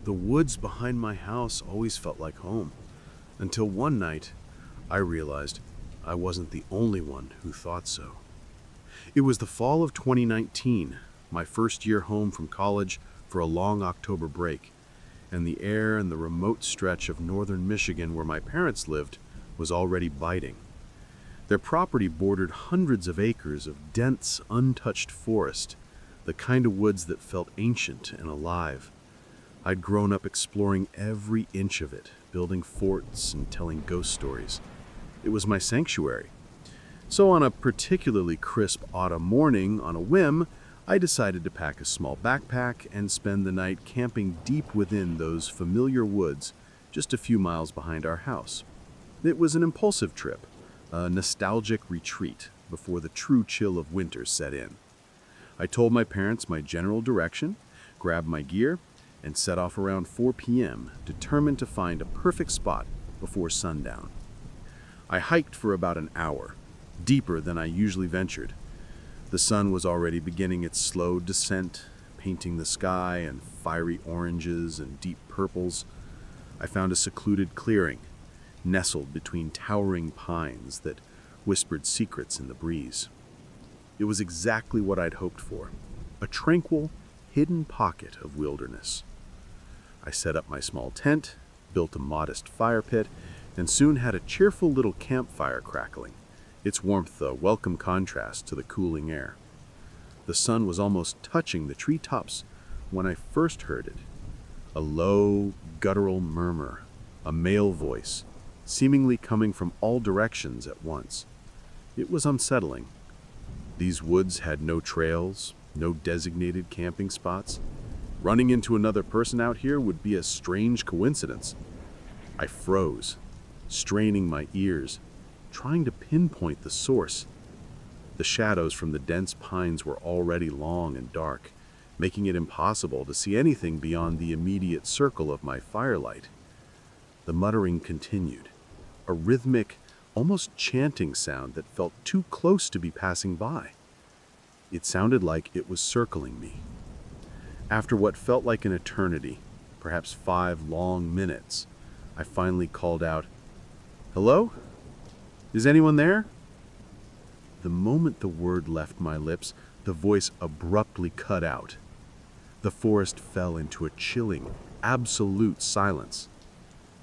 The woods behind my house always felt like home, until one night I realized I wasn't the only one who thought so. It was the fall of 2019, my first year home from college for a long October break, and the air in the remote stretch of northern Michigan where my parents lived was already biting. Their property bordered hundreds of acres of dense, untouched forest, the kind of woods that felt ancient and alive. I'd grown up exploring every inch of it, building forts and telling ghost stories. It was my sanctuary. So on a particularly crisp autumn morning, on a whim, I decided to pack a small backpack and spend the night camping deep within those familiar woods just a few miles behind our house. It was an impulsive trip, a nostalgic retreat before the true chill of winter set in. I told my parents my general direction, grabbed my gear, and set off around 4 p.m., determined to find a perfect spot before sundown. I hiked for about an hour, deeper than I usually ventured. The sun was already beginning its slow descent, painting the sky in fiery oranges and deep purples. I found a secluded clearing, nestled between towering pines that whispered secrets in the breeze. It was exactly what I'd hoped for, a tranquil, hidden pocket of wilderness. I set up my small tent, built a modest fire pit, and soon had a cheerful little campfire crackling, its warmth a welcome contrast to the cooling air. The sun was almost touching the treetops when I first heard it, a low, guttural murmur, a male voice, seemingly coming from all directions at once. It was unsettling. These woods had no trails, no designated camping spots. Running into another person out here would be a strange coincidence. I froze, straining my ears, trying to pinpoint the source. The shadows from the dense pines were already long and dark, making it impossible to see anything beyond the immediate circle of my firelight. The muttering continued, a rhythmic, almost chanting sound that felt too close to be passing by. It sounded like it was circling me. After what felt like an eternity, perhaps 5 long minutes, I finally called out, "Hello? Is anyone there?" The moment the word left my lips, the voice abruptly cut out. The forest fell into a chilling, absolute silence.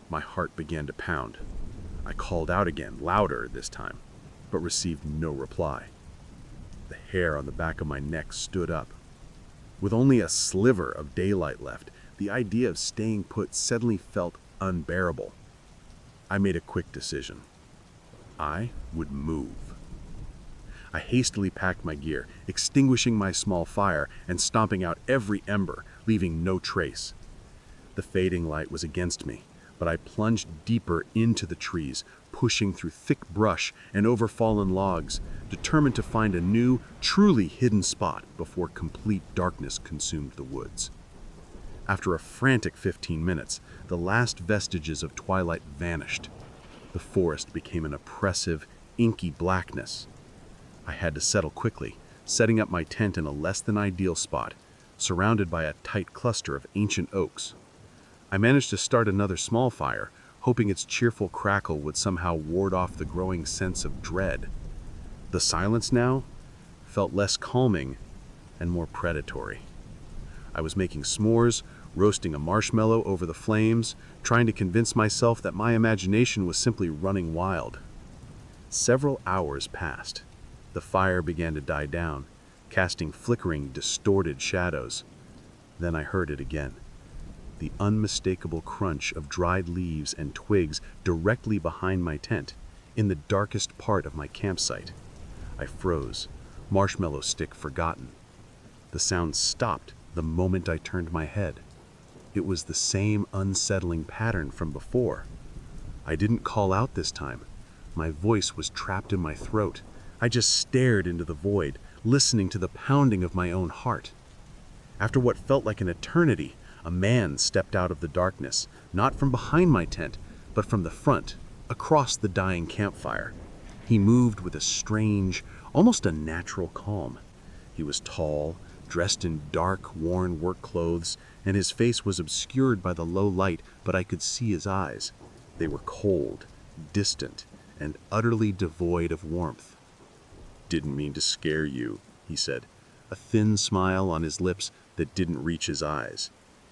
My heart began to pound. I called out again, louder this time, but received no reply. The hair on the back of my neck stood up. With only a sliver of daylight left, the idea of staying put suddenly felt unbearable. I made a quick decision. I would move. I hastily packed my gear, extinguishing my small fire and stomping out every ember, leaving no trace. The fading light was against me, but I plunged deeper into the trees, pushing through thick brush and over fallen logs, determined to find a new, truly hidden spot before complete darkness consumed the woods. After a frantic 15 minutes, the last vestiges of twilight vanished. The forest became an oppressive, inky blackness. I had to settle quickly, setting up my tent in a less than ideal spot, surrounded by a tight cluster of ancient oaks. I managed to start another small fire, hoping its cheerful crackle would somehow ward off the growing sense of dread. The silence now felt less calming and more predatory. I was making s'mores, roasting a marshmallow over the flames, trying to convince myself that my imagination was simply running wild. Several hours passed. The fire began to die down, casting flickering, distorted shadows. Then I heard it again. The unmistakable crunch of dried leaves and twigs directly behind my tent, in the darkest part of my campsite. I froze, marshmallow stick forgotten. The sound stopped the moment I turned my head. It was the same unsettling pattern from before. I didn't call out this time. My voice was trapped in my throat. I just stared into the void, listening to the pounding of my own heart. After what felt like an eternity, a man stepped out of the darkness, not from behind my tent, but from the front, across the dying campfire. He moved with a strange, almost unnatural calm. He was tall, dressed in dark, worn work clothes, and his face was obscured by the low light, but I could see his eyes. They were cold, distant, and utterly devoid of warmth. "Didn't mean to scare you," he said, a thin smile on his lips that didn't reach his eyes.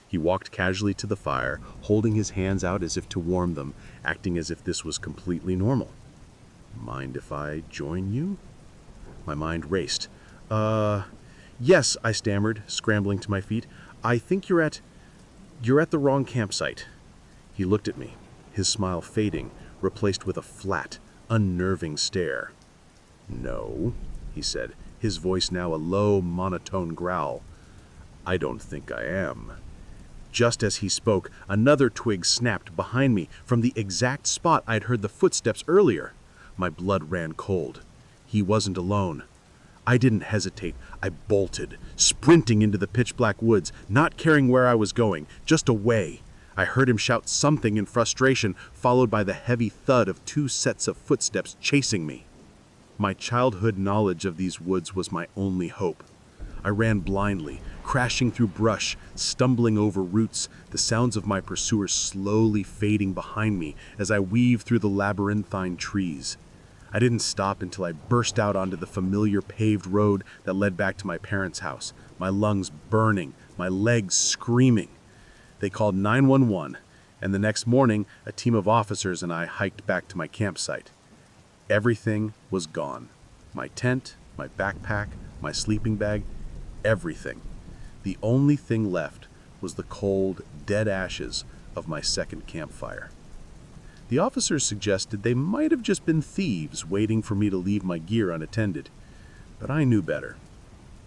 He walked casually to the fire, holding his hands out as if to warm them, acting as if this was completely normal. "Mind if I join you?" My mind raced. Yes," I stammered, scrambling to my feet. "I think you're at the wrong campsite." He looked at me, his smile fading, replaced with a flat, unnerving stare. "No," he said, his voice now a low, monotone growl. "I don't think I am." Just as he spoke, another twig snapped behind me from the exact spot I'd heard the footsteps earlier. My blood ran cold. He wasn't alone. I didn't hesitate. I bolted, sprinting into the pitch-black woods, not caring where I was going, just away. I heard him shout something in frustration, followed by the heavy thud of 2 sets of footsteps chasing me. My childhood knowledge of these woods was my only hope. I ran blindly, crashing through brush, stumbling over roots, the sounds of my pursuers slowly fading behind me as I weaved through the labyrinthine trees. I didn't stop until I burst out onto the familiar paved road that led back to my parents' house, my lungs burning, my legs screaming. They called 911, and the next morning, a team of officers and I hiked back to my campsite. Everything was gone. My tent, my backpack, my sleeping bag, everything. The only thing left was the cold, dead ashes of my second campfire. The officers suggested they might have just been thieves waiting for me to leave my gear unattended. But I knew better.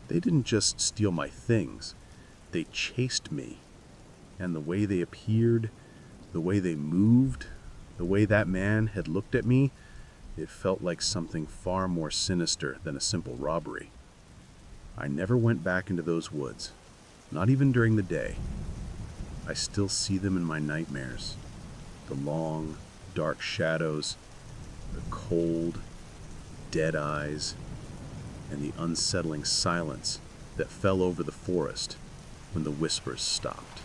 They didn't just steal my things. They chased me. And the way they appeared, the way they moved, the way that man had looked at me, it felt like something far more sinister than a simple robbery. I never went back into those woods, not even during the day. I still see them in my nightmares. The long, dark shadows, the cold, dead eyes, and the unsettling silence that fell over the forest when the whispers stopped.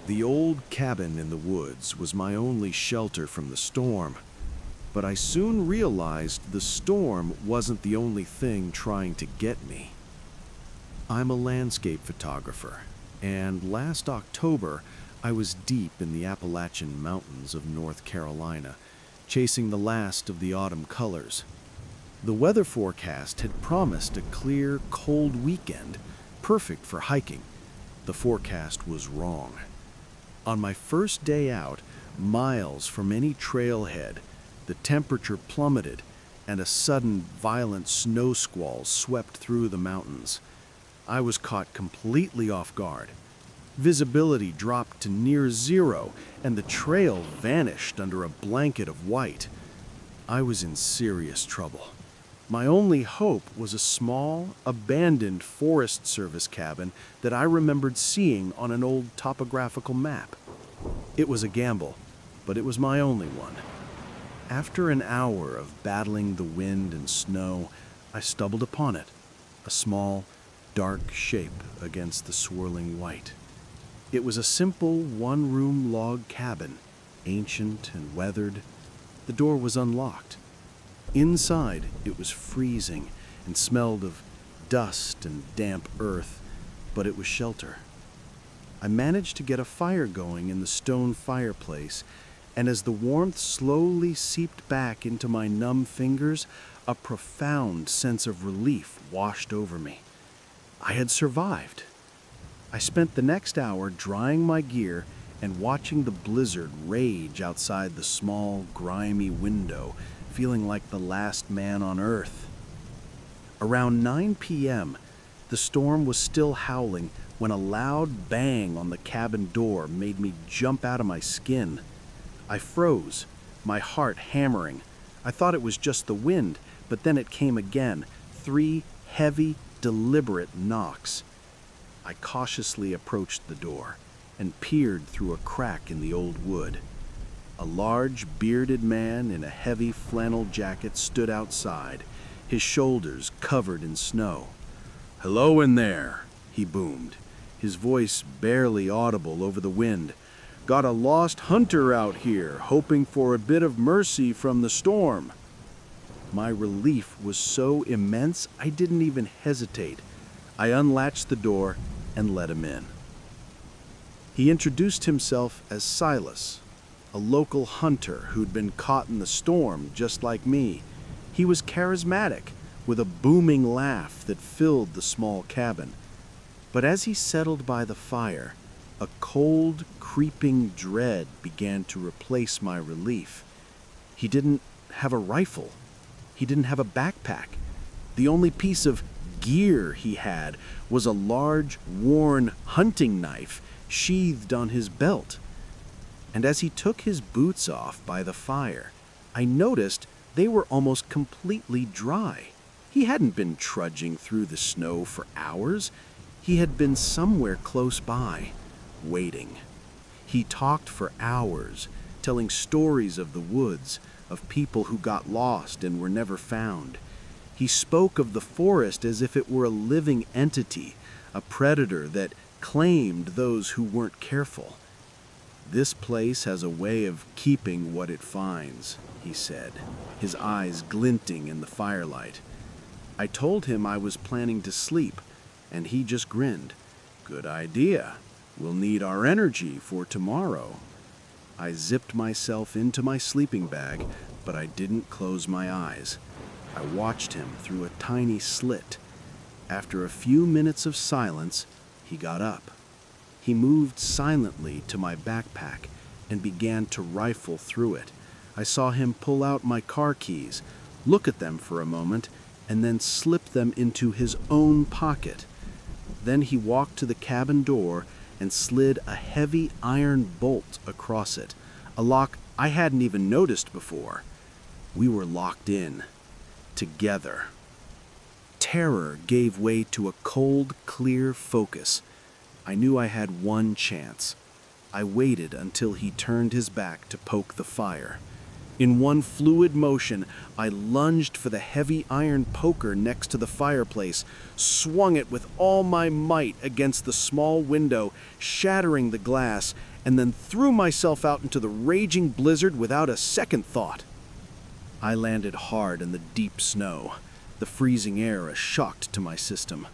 The old cabin in the woods was my only shelter from the storm, but I soon realized the storm wasn't the only thing trying to get me. I'm a landscape photographer, and last October I was deep in the Appalachian Mountains of North Carolina, chasing the last of the autumn colors. The weather forecast had promised a clear, cold weekend, perfect for hiking. The forecast was wrong. On my first day out, miles from any trailhead, the temperature plummeted, and a sudden, violent snow squall swept through the mountains. I was caught completely off guard. Visibility dropped to near zero, and the trail vanished under a blanket of white. I was in serious trouble. My only hope was a small, abandoned Forest Service cabin that I remembered seeing on an old topographical map. It was a gamble, but it was my only one. After an hour of battling the wind and snow, I stumbled upon it, a small, dark shape against the swirling white. It was a simple one-room log cabin, ancient and weathered. The door was unlocked. Inside, it was freezing and smelled of dust and damp earth, but it was shelter. I managed to get a fire going in the stone fireplace, and as the warmth slowly seeped back into my numb fingers, a profound sense of relief washed over me. I had survived. I spent the next hour drying my gear and watching the blizzard rage outside the small, grimy window, feeling like the last man on earth. Around 9 p.m., the storm was still howling when a loud bang on the cabin door made me jump out of my skin. I froze, my heart hammering. I thought it was just the wind, but then it came again, 3 heavy, deliberate knocks. I cautiously approached the door and peered through a crack in the old wood. A large, bearded man in a heavy flannel jacket stood outside, his shoulders covered in snow. "Hello in there," he boomed, his voice barely audible over the wind. "Got a lost hunter out here, hoping for a bit of mercy from the storm." My relief was so immense I didn't even hesitate. I unlatched the door and let him in. He introduced himself as Silas, a local hunter who'd been caught in the storm just like me. He was charismatic, with a booming laugh that filled the small cabin. But as he settled by the fire, a cold, creeping dread began to replace my relief. He didn't have a rifle. He didn't have a backpack. The only piece of gear he had was a large, worn hunting knife sheathed on his belt. And as he took his boots off by the fire, I noticed they were almost completely dry. He hadn't been trudging through the snow for hours. He had been somewhere close by, waiting. He talked for hours, telling stories of the woods, of people who got lost and were never found. He spoke of the forest as if it were a living entity, a predator that claimed those who weren't careful. "This place has a way of keeping what it finds," he said, his eyes glinting in the firelight. I told him I was planning to sleep, and he just grinned. "Good idea. We'll need our energy for tomorrow." I zipped myself into my sleeping bag, but I didn't close my eyes. I watched him through a tiny slit. After a few minutes of silence, he got up. He moved silently to my backpack and began to rifle through it. I saw him pull out my car keys, look at them for a moment, and then slip them into his own pocket. Then he walked to the cabin door and slid a heavy iron bolt across it, a lock I hadn't even noticed before. We were locked in, together. Terror gave way to a cold, clear focus. I knew I had one chance. I waited until he turned his back to poke the fire. In one fluid motion, I lunged for the heavy iron poker next to the fireplace, swung it with all my might against the small window, shattering the glass, and then threw myself out into the raging blizzard without a second thought. I landed hard in the deep snow, the freezing air a shock to my system.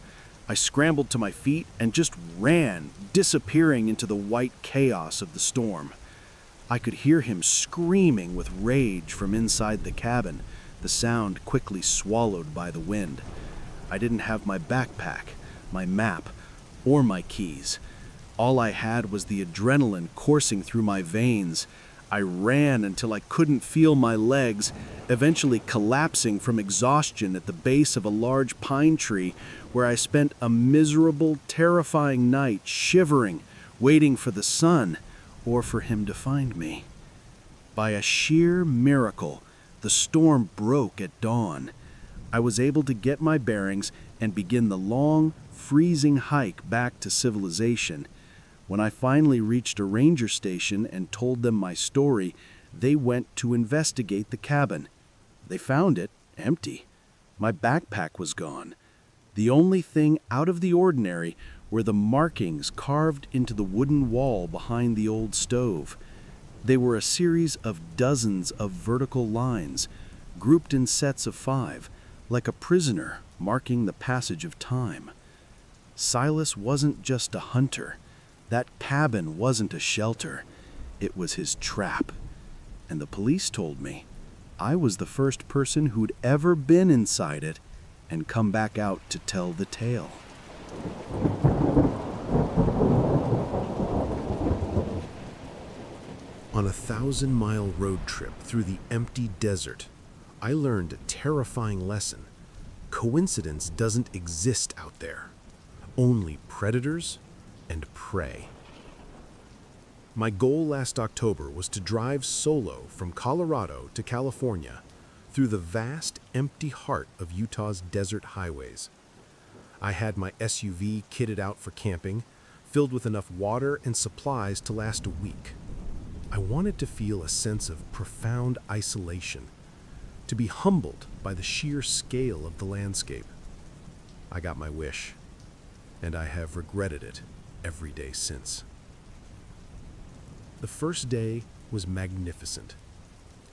I scrambled to my feet and just ran, disappearing into the white chaos of the storm. I could hear him screaming with rage from inside the cabin, the sound quickly swallowed by the wind. I didn't have my backpack, my map, or my keys. All I had was the adrenaline coursing through my veins. I ran until I couldn't feel my legs, eventually collapsing from exhaustion at the base of a large pine tree where I spent a miserable, terrifying night shivering, waiting for the sun, or for him to find me. By a sheer miracle, the storm broke at dawn. I was able to get my bearings and begin the long, freezing hike back to civilization. When I finally reached a ranger station and told them my story, they went to investigate the cabin. They found it empty. My backpack was gone. The only thing out of the ordinary were the markings carved into the wooden wall behind the old stove. They were a series of dozens of vertical lines, grouped in sets of 5, like a prisoner marking the passage of time. Silas wasn't just a hunter. That cabin wasn't a shelter. It was his trap. And the police told me I was the first person who'd ever been inside it and come back out to tell the tale. On a 1,000-mile road trip through the empty desert, I learned a terrifying lesson. Coincidence doesn't exist out there. Only predators and prey. My goal last October was to drive solo from Colorado to California through the vast, empty heart of Utah's desert highways. I had my SUV kitted out for camping, filled with enough water and supplies to last a week. I wanted to feel a sense of profound isolation, to be humbled by the sheer scale of the landscape. I got my wish, and I have regretted it every day since. The first day was magnificent.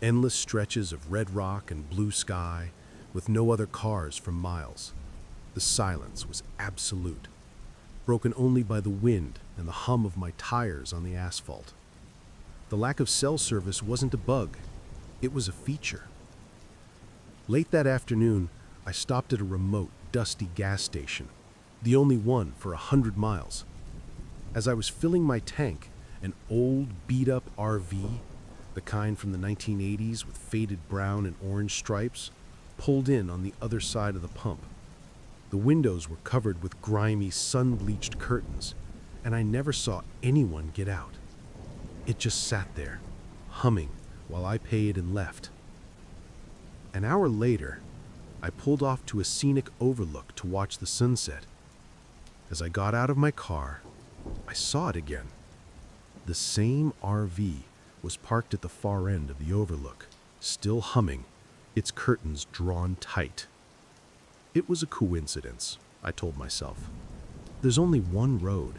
Endless stretches of red rock and blue sky, with no other cars for miles. The silence was absolute, broken only by the wind and the hum of my tires on the asphalt. The lack of cell service wasn't a bug, it was a feature. Late that afternoon, I stopped at a remote, dusty gas station, the only one for 100 miles. As I was filling my tank, an old, beat-up RV, the kind from the 1980s with faded brown and orange stripes, pulled in on the other side of the pump. The windows were covered with grimy, sun-bleached curtains, and I never saw anyone get out. It just sat there, humming, while I paid and left. An hour later, I pulled off to a scenic overlook to watch the sunset. As I got out of my car, I saw it again. The same RV was parked at the far end of the overlook, still humming, its curtains drawn tight. It was a coincidence, I told myself. There's only one road.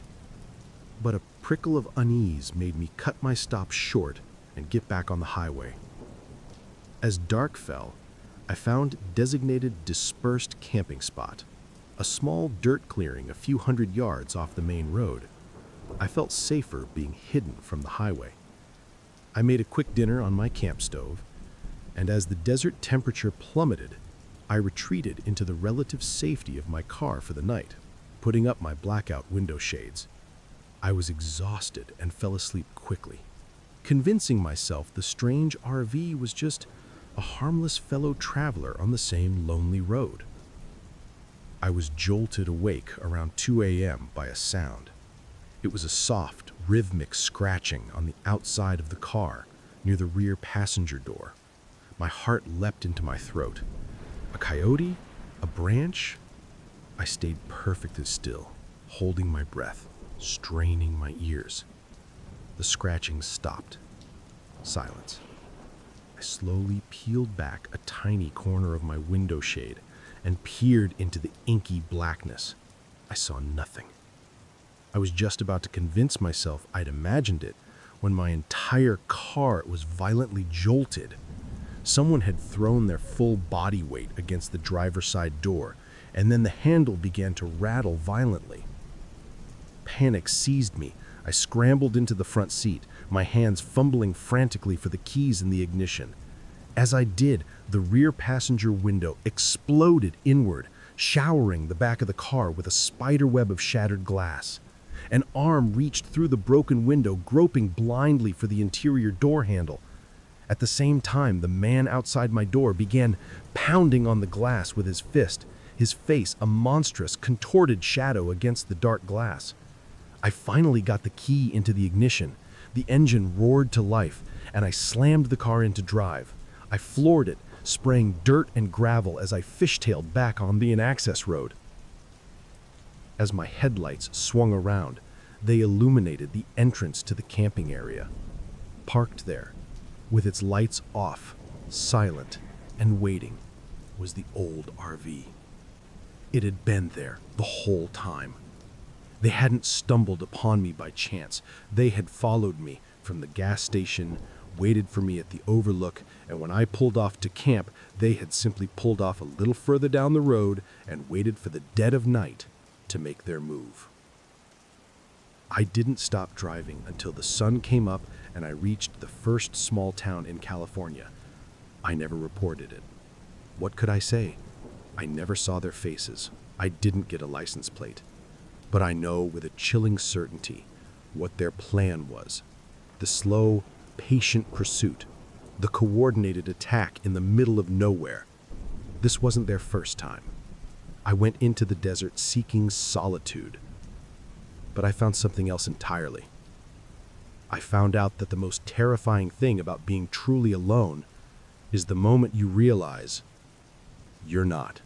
But a prickle of unease made me cut my stop short and get back on the highway. As dark fell, I found designated dispersed camping spot, a small dirt clearing a few hundred yards off the main road. I felt safer being hidden from the highway. I made a quick dinner on my camp stove, and as the desert temperature plummeted, I retreated into the relative safety of my car for the night, putting up my blackout window shades. I was exhausted and fell asleep quickly, convincing myself the strange RV was just a harmless fellow traveler on the same lonely road. I was jolted awake around 2 a.m. by a sound. It was a soft, rhythmic scratching on the outside of the car near the rear passenger door. My heart leapt into my throat. A coyote? A branch? I stayed perfectly still, holding my breath, straining my ears. The scratching stopped. Silence. I slowly peeled back a tiny corner of my window shade and peered into the inky blackness. I saw nothing. I was just about to convince myself I'd imagined it when my entire car was violently jolted. Someone had thrown their full body weight against the driver's side door, and then the handle began to rattle violently. Panic seized me. I scrambled into the front seat, my hands fumbling frantically for the keys in the ignition. As I did, the rear passenger window exploded inward, showering the back of the car with a spider web of shattered glass. An arm reached through the broken window, groping blindly for the interior door handle. At the same time, the man outside my door began pounding on the glass with his fist, his face a monstrous, contorted shadow against the dark glass. I finally got the key into the ignition. The engine roared to life, and I slammed the car into drive. I floored it, spraying dirt and gravel as I fishtailed back on the access road. As my headlights swung around, they illuminated the entrance to the camping area. Parked there, with its lights off, silent and waiting, was the old RV. It had been there the whole time. They hadn't stumbled upon me by chance. They had followed me from the gas station, waited for me at the overlook, and when I pulled off to camp, they had simply pulled off a little further down the road and waited for the dead of night to make their move. I didn't stop driving until the sun came up and I reached the first small town in California. I never reported it. What could I say? I never saw their faces. I didn't get a license plate. But I know with a chilling certainty what their plan was. The slow, patient pursuit. The coordinated attack in the middle of nowhere. This wasn't their first time. I went into the desert seeking solitude. But I found something else entirely. I found out that the most terrifying thing about being truly alone is the moment you realize you're not.